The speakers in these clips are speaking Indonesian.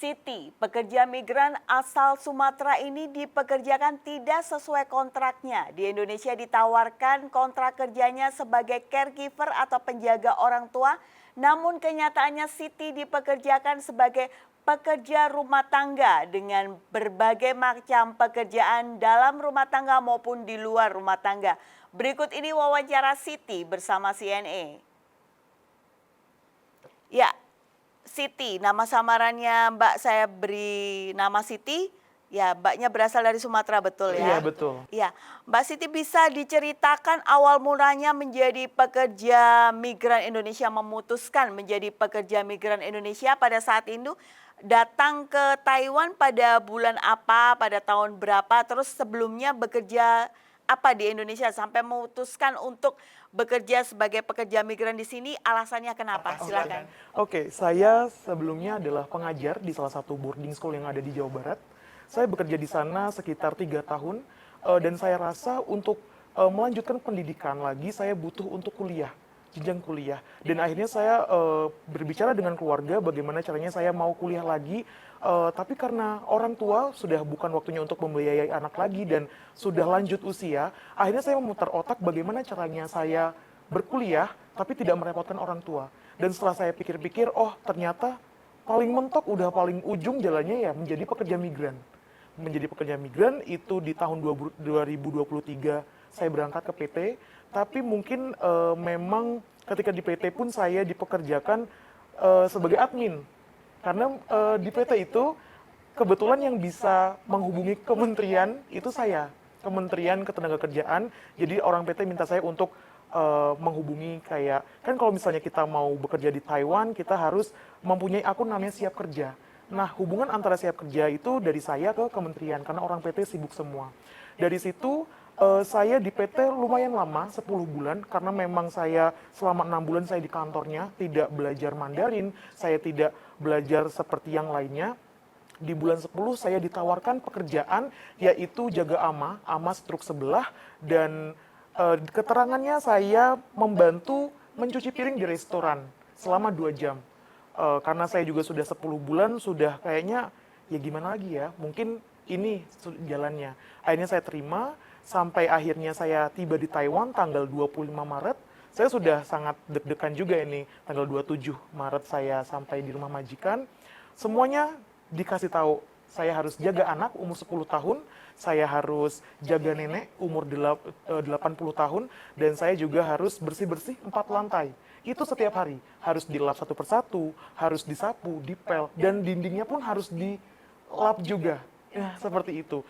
Siti, pekerja migran asal Sumatera ini dipekerjakan tidak sesuai kontraknya. Di Indonesia ditawarkan kontrak kerjanya sebagai caregiver atau penjaga orang tua, namun kenyataannya Siti dipekerjakan sebagai pekerja rumah tangga dengan berbagai macam pekerjaan dalam rumah tangga maupun di luar rumah tangga. Berikut ini wawancara Siti bersama CNA. Ya, Siti, nama samarannya Mbak saya beri nama Siti. Ya, Mbaknya berasal dari Sumatera, betul Iya, ya? betul. Iya, Mbak Siti bisa diceritakan awal mulanya menjadi pekerja migran Indonesia, memutuskan menjadi pekerja migran Indonesia pada saat itu datang ke Taiwan pada bulan apa, pada tahun berapa, terus sebelumnya bekerja apa di Indonesia sampai memutuskan untuk bekerja sebagai pekerja migran di sini, alasannya kenapa? Silakan. Oke, saya sebelumnya adalah pengajar di salah satu boarding school yang ada di Jawa Barat. Saya bekerja di sana sekitar 3 tahun, dan saya rasa untuk melanjutkan pendidikan lagi, saya butuh untuk kuliah, jenjang kuliah. Dan akhirnya saya berbicara dengan keluarga bagaimana caranya saya mau kuliah lagi, tapi karena orang tua sudah bukan waktunya untuk membiayai anak lagi dan sudah lanjut usia, akhirnya saya memutar otak bagaimana caranya saya berkuliah tapi tidak merepotkan orang tua. Dan setelah saya pikir-pikir, oh ternyata paling mentok udah paling ujung jalannya ya menjadi pekerja migran. Menjadi pekerja migran itu di tahun 2023 saya berangkat ke PT, tapi mungkin memang ketika di PT pun saya dipekerjakan sebagai admin. Karena di PT itu kebetulan yang bisa menghubungi kementerian itu saya, Kementerian Ketenagakerjaan. Jadi orang PT minta saya untuk menghubungi kayak, kan kalau misalnya kita mau bekerja di Taiwan, kita harus mempunyai akun namanya Siap Kerja. Nah, hubungan antara Siap Kerja itu dari saya ke kementerian, karena orang PT sibuk semua. Dari situ, saya di PT lumayan lama, 10 bulan, karena memang saya selama 6 bulan saya di kantornya, tidak belajar Mandarin, saya tidak belajar seperti yang lainnya. Di bulan 10 saya ditawarkan pekerjaan, yaitu jaga ama struk sebelah, dan keterangannya saya membantu mencuci piring di restoran selama 2 jam. Karena saya juga sudah 10 bulan, sudah kayaknya ya gimana lagi ya, mungkin ini jalannya. Akhirnya saya terima, sampai akhirnya saya tiba di Taiwan tanggal 25 Maret. Saya sudah sangat deg-degan juga ini, tanggal 27 Maret saya sampai di rumah majikan. Semuanya dikasih tahu, saya harus jaga anak umur 10 tahun, saya harus jaga nenek umur 80 tahun, dan saya juga harus bersih-bersih 4 lantai. Itu setiap hari, harus dilap satu persatu, harus disapu, dipel, dan dindingnya pun harus dilap juga. Ya, seperti itu.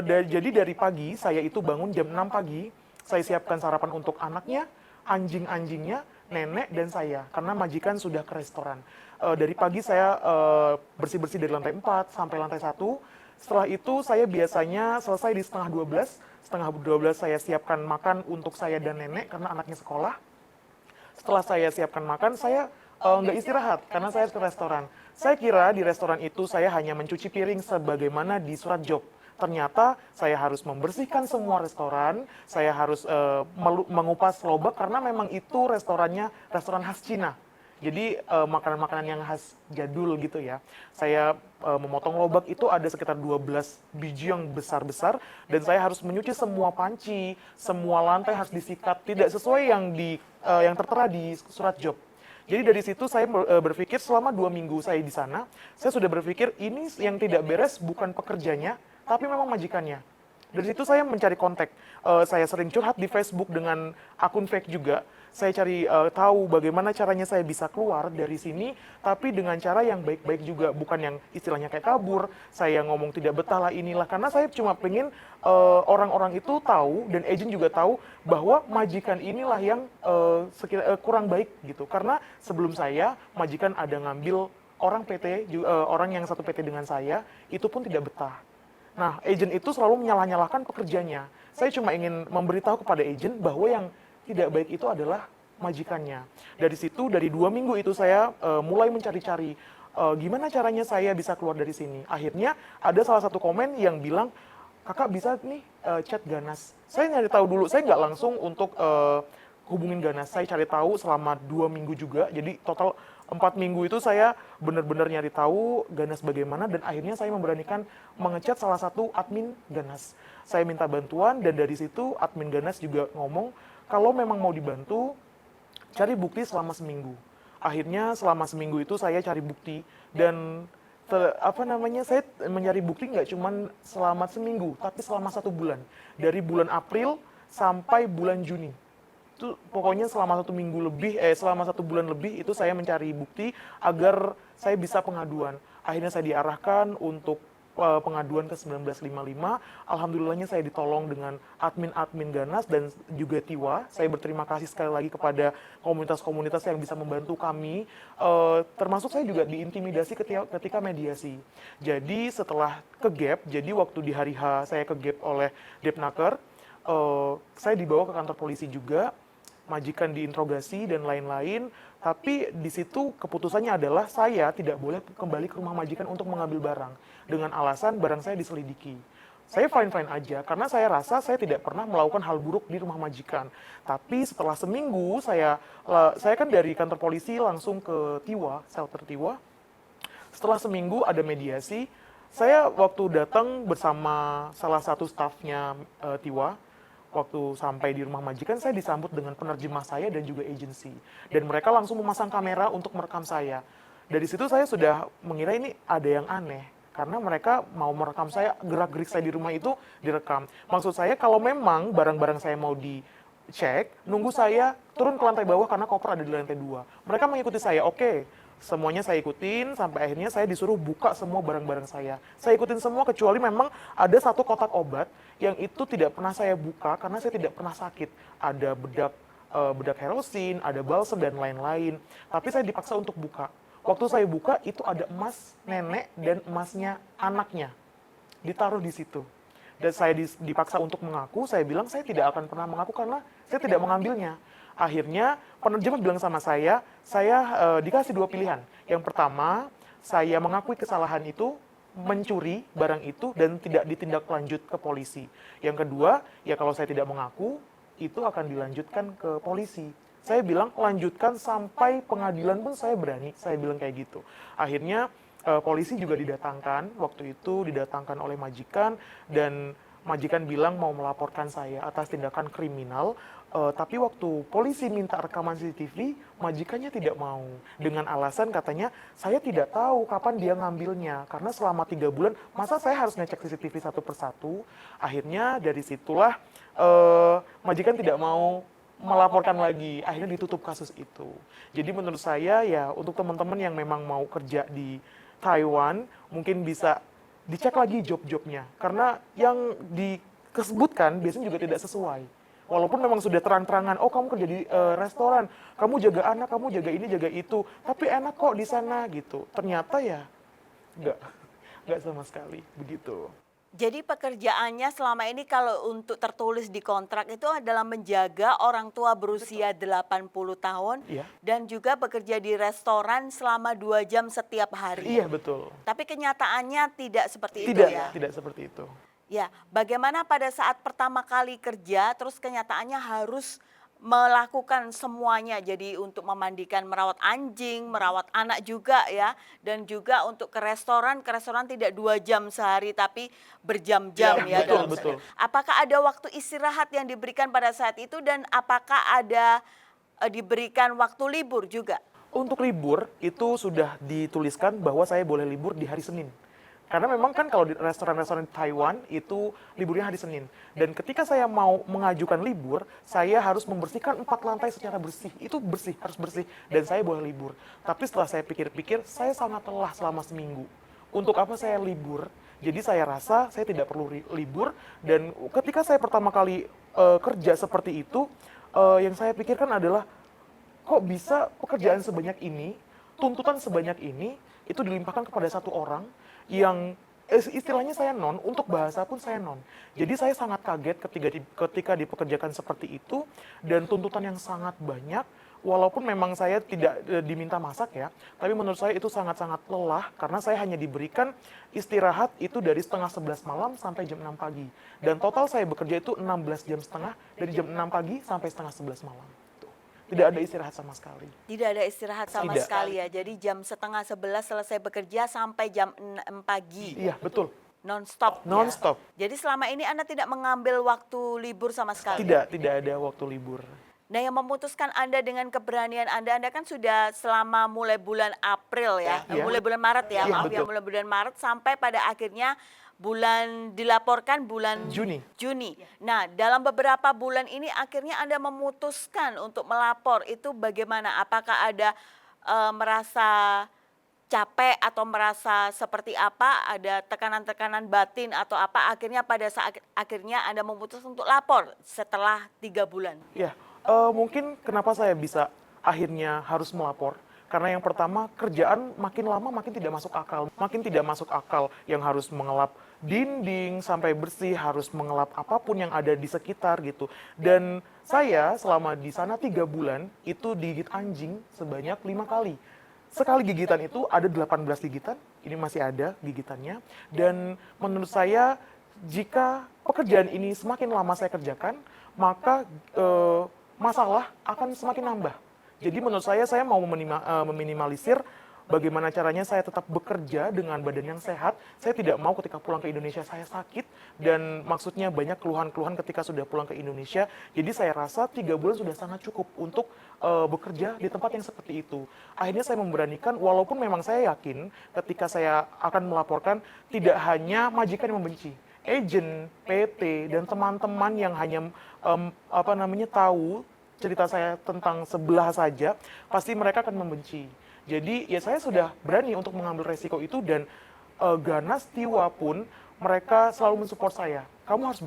Jadi dari pagi, saya itu bangun jam 6 pagi, saya siapkan sarapan untuk anaknya, anjing-anjingnya, nenek, dan saya. Karena majikan sudah ke restoran. Dari pagi saya bersih-bersih dari lantai 4 sampai lantai 1. Setelah itu saya biasanya selesai di setengah 12. Setengah 12 saya siapkan makan untuk saya dan nenek karena anaknya sekolah. Setelah saya siapkan makan, saya nggak istirahat karena saya ke restoran. Saya kira di restoran itu saya hanya mencuci piring sebagaimana di surat job. Ternyata saya harus membersihkan semua restoran, saya harus mengupas lobak karena memang itu restorannya restoran khas Cina. Jadi makanan-makanan yang khas jadul gitu ya. Saya memotong lobak itu ada sekitar 12 biji yang besar-besar, dan saya harus menyuci semua panci, semua lantai harus disikat, tidak sesuai yang tertera di surat job. Jadi dari situ saya berpikir selama 2 minggu saya di sana, saya sudah berpikir ini yang tidak beres bukan pekerjanya, tapi memang majikannya. Dari situ saya mencari kontak. Saya sering curhat di Facebook dengan akun fake juga. Saya cari tahu bagaimana caranya saya bisa keluar dari sini, tapi dengan cara yang baik-baik juga. Bukan yang istilahnya kayak kabur, saya ngomong tidak betah lah inilah. Karena saya cuma pengen orang-orang itu tahu, dan agent juga tahu, bahwa majikan inilah yang kurang baik gitu. Karena sebelum saya, majikan ada ngambil orang PT, orang yang satu PT dengan saya, itu pun tidak betah. Nah, agent itu selalu menyalah-nyalahkan pekerjanya. Saya cuma ingin memberitahu kepada agent bahwa yang tidak baik itu adalah majikannya. Dari situ, dari 2 minggu itu saya mulai mencari-cari gimana caranya saya bisa keluar dari sini. Akhirnya ada salah satu komen yang bilang, kakak bisa nih chat Ganas. Saya nyari tahu dulu, saya nggak langsung untuk hubungin Ganas. Saya cari tahu selama 2 minggu juga, jadi total 4 minggu itu saya benar-benar nyari tahu Ganas bagaimana, dan akhirnya saya memberanikan mengechat salah satu admin Ganas. Saya minta bantuan, dan dari situ admin Ganas juga ngomong kalau memang mau dibantu, cari bukti selama seminggu. Akhirnya selama seminggu itu saya cari bukti, dan saya mencari bukti nggak cuma selama seminggu, tapi selama 1 bulan. Dari bulan April sampai bulan Juni. Itu pokoknya selama 1 bulan lebih itu saya mencari bukti agar saya bisa pengaduan. Akhirnya saya diarahkan untuk pengaduan ke 1955. Alhamdulillahnya saya ditolong dengan admin-admin Ganas dan juga Tiwa. Saya berterima kasih sekali lagi kepada komunitas-komunitas yang bisa membantu kami. Termasuk saya juga diintimidasi ketika mediasi. Jadi setelah ke-gap, jadi waktu di hari H saya ke-gap oleh Depnaker, saya dibawa ke kantor polisi juga, majikan diinterogasi dan lain-lain, tapi di situ keputusannya adalah saya tidak boleh kembali ke rumah majikan untuk mengambil barang dengan alasan barang saya diselidiki. Saya fine-fine aja karena saya rasa saya tidak pernah melakukan hal buruk di rumah majikan. Tapi setelah seminggu saya kan dari kantor polisi langsung ke Tiwa, shelter Tiwa. Setelah seminggu ada mediasi, saya waktu datang bersama salah satu stafnya Tiwa. Waktu sampai di rumah majikan, saya disambut dengan penerjemah saya dan juga agensi. Dan mereka langsung memasang kamera untuk merekam saya. Dari situ saya sudah mengira ini ada yang aneh. Karena mereka mau merekam saya, gerak-gerik saya di rumah itu direkam. Maksud saya kalau memang barang-barang saya mau dicek, nunggu saya turun ke lantai bawah karena koper ada di lantai 2. Mereka mengikuti saya, oke. Semuanya saya ikutin, sampai akhirnya saya disuruh buka semua barang-barang saya. Saya ikutin semua kecuali memang ada satu kotak obat yang itu tidak pernah saya buka karena saya tidak pernah sakit. Ada bedak herosin, ada balsem dan lain-lain. Tapi saya dipaksa untuk buka. Waktu saya buka itu ada emas nenek dan emasnya anaknya. Ditaruh di situ. Dan saya dipaksa untuk mengaku, saya bilang saya tidak akan pernah mengaku karena saya tidak mengambilnya. Akhirnya penerjemah bilang sama saya dikasih 2 pilihan. Yang pertama, saya mengakui kesalahan itu, mencuri barang itu dan tidak ditindaklanjut ke polisi. Yang kedua, ya kalau saya tidak mengaku, itu akan dilanjutkan ke polisi. Saya bilang lanjutkan sampai pengadilan pun saya berani, saya bilang kayak gitu. Akhirnya polisi juga didatangkan, waktu itu didatangkan oleh majikan, dan majikan bilang mau melaporkan saya atas tindakan kriminal. Tapi waktu polisi minta rekaman CCTV, majikannya tidak mau. Dengan alasan katanya, saya tidak tahu kapan dia ngambilnya. Karena selama 3 bulan, masa saya harus ngecek CCTV satu persatu? Akhirnya dari situlah majikan tidak mau melaporkan lagi. Akhirnya ditutup kasus itu. Jadi menurut saya ya untuk teman-teman yang memang mau kerja di Taiwan, mungkin bisa dicek lagi job-jobnya. Karena yang disebutkan biasanya juga tidak sesuai. Walaupun memang sudah terang-terangan, oh kamu kerja di restoran, kamu jaga anak, kamu jaga ini, jaga itu, tapi enak kok di sana gitu. Ternyata ya nggak sama sekali begitu. Jadi pekerjaannya selama ini kalau untuk tertulis di kontrak itu adalah menjaga orang tua berusia 80 tahun Iya. dan juga bekerja di restoran selama 2 jam setiap hari. Iya betul. Tapi kenyataannya tidak seperti itu Tidak, ya. tidak seperti itu. Ya, bagaimana pada saat pertama kali kerja terus kenyataannya harus melakukan semuanya. Jadi untuk memandikan, merawat anjing, merawat anak juga ya. Dan juga untuk ke restoran tidak 2 jam sehari tapi berjam-jam ya. Betul, dalam betul. Apakah ada waktu istirahat yang diberikan pada saat itu dan apakah ada diberikan waktu libur juga? Untuk libur itu sudah dituliskan bahwa saya boleh libur di hari Senin. Karena memang kan kalau di restoran-restoran Taiwan itu liburnya hari Senin. Dan ketika saya mau mengajukan libur, saya harus membersihkan 4 lantai secara bersih. Itu bersih, harus bersih. Dan saya boleh libur. Tapi setelah saya pikir-pikir, saya sangat lelah selama seminggu. Untuk apa saya libur? Jadi saya rasa saya tidak perlu libur. Dan ketika saya pertama kali kerja seperti itu, yang saya pikirkan adalah, kok bisa pekerjaan sebanyak ini, tuntutan sebanyak ini, itu dilimpahkan kepada satu orang yang istilahnya saya non, untuk bahasa pun saya non. Jadi saya sangat kaget ketika dipekerjakan seperti itu, dan tuntutan yang sangat banyak, walaupun memang saya tidak diminta masak ya, tapi menurut saya itu sangat-sangat lelah, karena saya hanya diberikan istirahat itu dari setengah 11 malam sampai jam 6 pagi. Dan total saya bekerja itu 16 jam setengah, dari jam 6 pagi sampai setengah 11 malam. Tidak ada istirahat sama sekali. Tidak ada istirahat sama Tidak. sekali ya. Jadi jam setengah 11 selesai bekerja sampai jam 6 pagi. Iya, betul. Non-stop ya. Non-stop. Jadi selama ini Anda tidak mengambil waktu libur sama sekali? Tidak ada waktu libur. Nah, yang memutuskan Anda dengan keberanian Anda kan sudah selama mulai bulan April ya, Iya. mulai bulan Maret ya, Iya, maaf ya, betul. mulai bulan Maret sampai pada akhirnya dilaporkan bulan Juni. Nah, dalam beberapa bulan ini akhirnya Anda memutuskan untuk melapor, itu bagaimana? Apakah ada merasa capek atau merasa seperti apa, ada tekanan-tekanan batin atau apa, akhirnya pada saat akhirnya Anda memutuskan untuk lapor setelah 3 bulan? Ya, mungkin kenapa saya bisa akhirnya harus melapor, karena yang pertama kerjaan makin lama makin tidak masuk akal. Makin tidak masuk akal yang harus mengelap dinding sampai bersih, harus mengelap apapun yang ada di sekitar gitu. Dan saya selama di sana 3 bulan itu digigit anjing sebanyak 5 kali. Sekali gigitan itu ada 18 gigitan, ini masih ada gigitannya. Dan menurut saya jika pekerjaan ini semakin lama saya kerjakan, maka masalah akan semakin nambah. Jadi menurut saya mau meminimalisir bagaimana caranya saya tetap bekerja dengan badan yang sehat. Saya tidak mau ketika pulang ke Indonesia saya sakit, dan maksudnya banyak keluhan-keluhan ketika sudah pulang ke Indonesia. Jadi saya rasa 3 bulan sudah sangat cukup untuk bekerja di tempat yang seperti itu. Akhirnya saya memberanikan, walaupun memang saya yakin ketika saya akan melaporkan tidak hanya majikan yang membenci, agen, PT, dan teman-teman yang hanya tahu cerita saya tentang sebelah saja, pasti mereka akan membenci. Jadi ya saya sudah berani untuk mengambil resiko itu, dan Ganas Tiwa pun mereka selalu mensupport saya. Kamu harus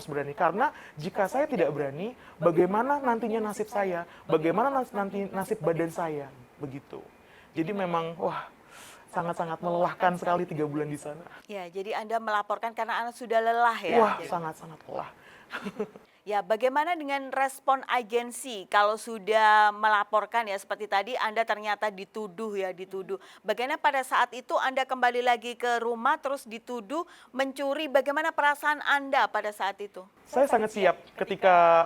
berani, karena jika saya tidak berani, bagaimana nantinya nasib saya, bagaimana nanti nasib badan saya, begitu. Jadi memang sangat-sangat melelahkan sekali 3 bulan di sana. Ya, jadi Anda melaporkan karena Anda sudah lelah ya? Wah, sangat-sangat lelah. Ya, bagaimana dengan respon agensi kalau sudah melaporkan ya, seperti tadi Anda ternyata dituduh. Bagaimana pada saat itu Anda kembali lagi ke rumah terus dituduh mencuri, bagaimana perasaan Anda pada saat itu? Saya sangat siap ketika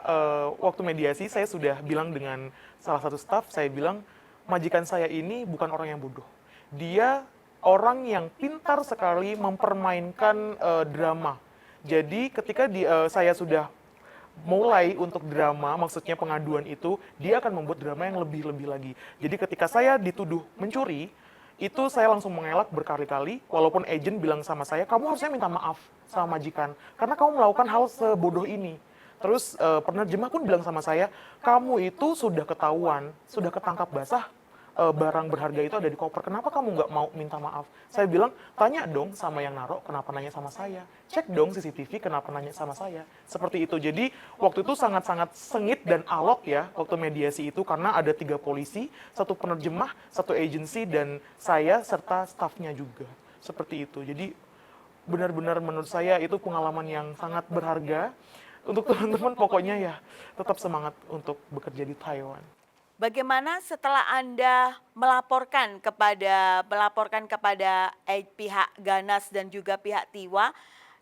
waktu mediasi saya sudah bilang dengan salah satu staf, saya bilang majikan saya ini bukan orang yang bodoh. Dia orang yang pintar sekali mempermainkan drama. Jadi ketika saya sudah mulai untuk drama, maksudnya pengaduan itu, dia akan membuat drama yang lebih-lebih lagi. Jadi ketika saya dituduh mencuri, itu saya langsung mengelak berkali-kali, walaupun agent bilang sama saya, kamu harusnya minta maaf sama majikan, karena kamu melakukan hal sebodoh ini. Terus penerjemah pun bilang sama saya, kamu itu sudah ketahuan, sudah ketangkap basah, barang berharga itu ada di koper, kenapa kamu nggak mau minta maaf? Saya bilang, tanya dong sama yang naruh, kenapa nanya sama saya? Cek dong CCTV, kenapa nanya sama saya? Seperti itu. Jadi waktu itu sangat-sangat sengit dan alot ya, waktu mediasi itu, karena ada 3 polisi, 1 penerjemah, 1 agensi, dan saya serta stafnya juga. Seperti itu. Jadi benar-benar menurut saya itu pengalaman yang sangat berharga. Untuk teman-teman pokoknya ya tetap semangat untuk bekerja di Taiwan. Bagaimana setelah Anda melaporkan kepada pihak Ganas dan juga pihak Tiwa?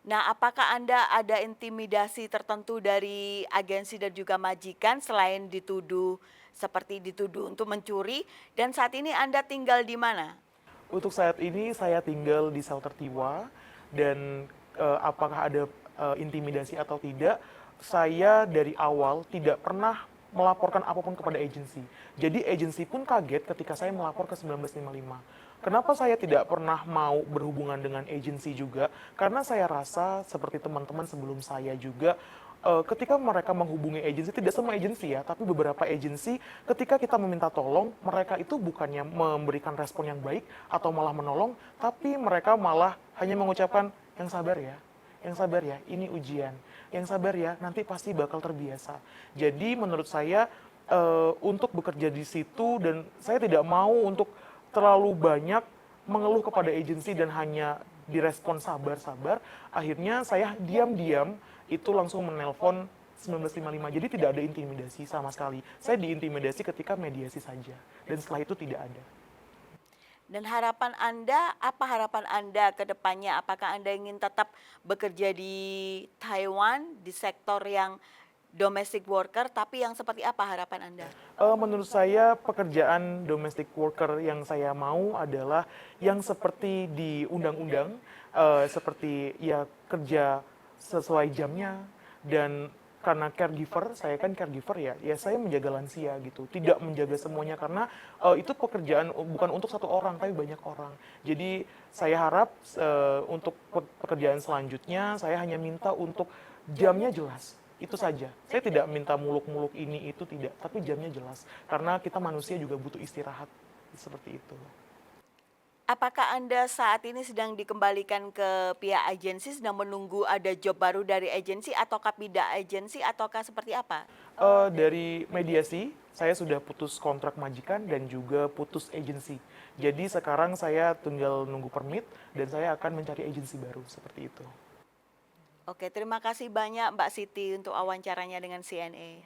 Nah, apakah Anda ada intimidasi tertentu dari agensi dan juga majikan selain seperti dituduh untuk mencuri? Dan saat ini Anda tinggal di mana? Untuk saat ini saya tinggal di shelter Tiwa, dan apakah ada intimidasi atau tidak, saya dari awal tidak pernah melaporkan apapun kepada agensi. Jadi agensi pun kaget ketika saya melapor ke 1955. Kenapa saya tidak pernah mau berhubungan dengan agensi juga? Karena saya rasa seperti teman-teman sebelum saya juga, ketika mereka menghubungi agensi, tidak semua agensi ya, tapi beberapa agensi ketika kita meminta tolong, mereka itu bukannya memberikan respon yang baik atau malah menolong, tapi mereka malah hanya mengucapkan, yang sabar ya, ini ujian. Yang sabar ya, nanti pasti bakal terbiasa. Jadi menurut saya untuk bekerja di situ, dan saya tidak mau untuk terlalu banyak mengeluh kepada agensi dan hanya direspon sabar-sabar. Akhirnya saya diam-diam itu langsung menelpon 1955. Jadi tidak ada intimidasi sama sekali. Saya diintimidasi ketika mediasi saja. Dan setelah itu tidak ada. Dan harapan Anda, apa harapan Anda ke depannya? Apakah Anda ingin tetap bekerja di Taiwan, di sektor yang domestic worker, tapi yang seperti apa harapan Anda? Menurut saya pekerjaan domestic worker yang saya mau adalah yang seperti di undang-undang, seperti ya kerja sesuai jamnya, dan karena caregiver, saya kan caregiver ya saya menjaga lansia gitu, tidak menjaga semuanya karena itu pekerjaan bukan untuk satu orang tapi banyak orang. Jadi saya harap untuk pekerjaan selanjutnya saya hanya minta untuk jamnya jelas. Itu saja. Saya tidak minta muluk-muluk ini itu tidak, tapi jamnya jelas. Karena kita manusia juga butuh istirahat. Seperti itu. Apakah Anda saat ini sedang dikembalikan ke pihak agensi, sedang menunggu ada job baru dari agensi, ataukah pindah agensi, ataukah seperti apa? Dari mediasi, saya sudah putus kontrak majikan dan juga putus agensi. Jadi sekarang saya tinggal nunggu permit dan saya akan mencari agensi baru seperti itu. Oke, terima kasih banyak Mbak Siti untuk wawancaranya dengan CNA.